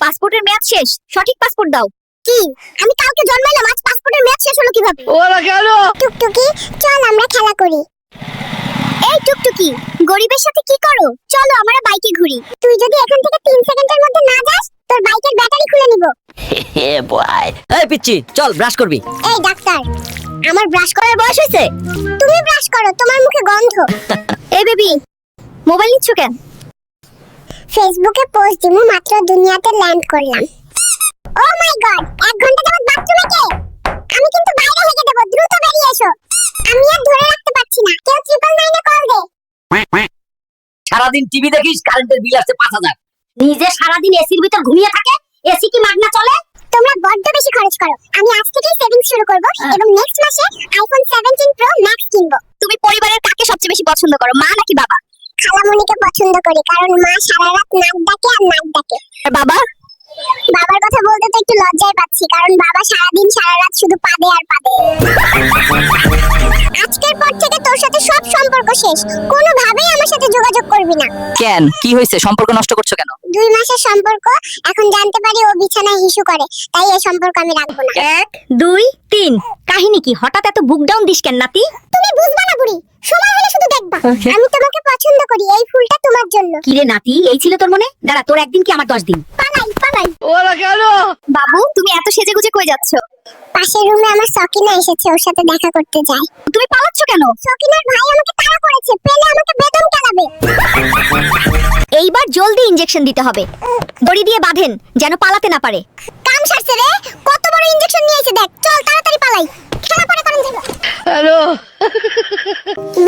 পাসপোর্টের মেয়াদ শেষ, সঠিক পাসপোর্ট দাও। কি? আমি কালকে জন্মাইলাম, আজ পাসপোর্টের মেয়াদ শেষ হলো কিভাবে? ওরা কেন? টুকটুকি, চল আমরা খেলা করি। এই টুকটুকি, গরিবের সাথে কি করো? চলো আমরা বাইকে ঘুরি। তুই যদি এখান থেকে 3 সেকেন্ডের মধ্যে না যাস, তোর বাইকের ব্যাটারি খুলে নিব। হে বয়। এই পিচ্চি, চল ব্রাশ করবি। এই ডাক্তার, আমার ব্রাশ করার বয়স হয়েছে? তুমি ব্রাশ করো, তোমার মুখে গন্ধ। এই বেবি, মোবাইল নিচ্ছ কেন? ফেসবুকে পোস্ট দিমু, মাত্র দুনিয়াতে ল্যান্ড করলাম। ও মাই গড, 1 ঘন্টা যাবত বাথরুমে কে? আমি কিন্তু বাইরে হেগে দেব, দ্রুত বেরিয়ে এসো। আমি আর ধরে রাখতে পারছি না, কেউ 999 এ কল দে। সারাদিন টিভি দেখিস, কারেন্টের বিল আসছে 5000। নিজে সারাদিন এসির ভিতর ঘুমিয়ে থাকে, এসি কি মাগনা চলে? তোমরা বড্ড বেশি খরচ করো। আমি আজ থেকেই সেভিংস শুরু করব এবং নেক্সট মাসে আইফোন 17 প্রো ম্যাক্স কিনবো। তুমি পরিবারের কাকে সবচেয়ে বেশি পছন্দ করো, মা নাকি বাবা? খালামণিকে পছন্দ করি, কারণ মা সারা রাত নাক ডাকে আর নাক ডাকে। আর বাবা? বাবার কথা বলতে তো একটু লজ্জায় পাচ্ছি, কারণ বাবা সারাদিন সারা রাত শুধু পাদে আর পাদে। আজকের পর থেকে তোর সাথে সব সম্পর্ক শেষ, কোনোভাবেই আমার সাথে যোগাযোগ করবি না। কেন, কি হয়েছে? সম্পর্ক নষ্ট করছো কেন? 2 মাসের সম্পর্ক, এখন জানতে পারি ও বিছানায় হিসু করে, তাই এই সম্পর্ক আমি রাখবো না। 1 2 3। কাহিনী কি? হঠাৎ এত বুক ডাউন দিস কেন নাতি? তুমি বুঝবা না বুড়ি, সময় হলে শুধু দেখবা। আমি তোমাকে পছন্দ করি, এই ফুলটা তোমার জন্য। কি রে নাতি, এই ছিল তোর মনে? দাঁড়া, তোর একদিন কি আমার 10 দিন। পালাই পালাই। ওরা কেন? বাবু, তুমি এত সেজেগুজে কই যাচ্ছ? পাশের রুমে আমার সকিনা এসেছে, ওর সাথে দেখা করতে যাই। তুমি পালাচ্ছ কেন? সকিনার ভাই আমাকে তাড়া করেছে, পেলে আমাকে বেদম কেলাবে। এইবার জলদি ইনজেকশন দিতে হবে, দড়ি দিয়ে বাঁধেন যেন পালাতে না পারে। কাম সারছে রে, কত বড় ইনজেকশন নিয়েছে দেখ। চল তাড়াতাড়ি পালাই, খেলা পরে করেন যাবে। হ্যালো।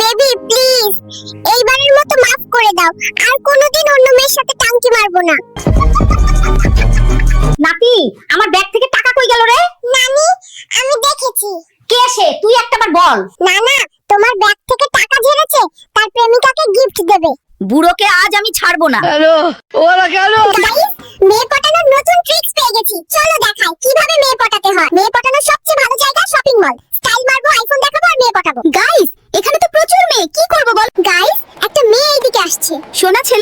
বেবি প্লিজ, এইবারের মতো মাফ করে দাও, আর কোনোদিন অন্য মেয়ের সাথে টাঙ্কি মারবো না। নাতি, আমার ব্যাগ থেকে টাকা কই গেল রে? নানি, আমি দেখেছি। কে সে? তুই একটাবার বল। না না, তোমার ব্যাগ থেকে টাকা ঝেড়েছে, তার প্রেমিকাকে গিফট দেবে। বুড়োকে আজ আমি ছাড়বো না। হ্যালো। ওরা কেন? গাইস, মেয়ে পটানোর নতুন ট্রিক্স পেয়ে গেছি, চলো দেখাই কিভাবে মেয়ে পটাতে হয়। মেয়ে পটানোর সবচেয়ে ভালো জায়গা শপিং মল। স্টাইল মারবো, আইফোন দেখাবো আর মেয়ে পটাবো। গাইস, এখানে তো প্রচুর মেয়ে, কি করব বল? গাইস, একটা মেয়ে এইদিকে আসছে। সোনা ছেলে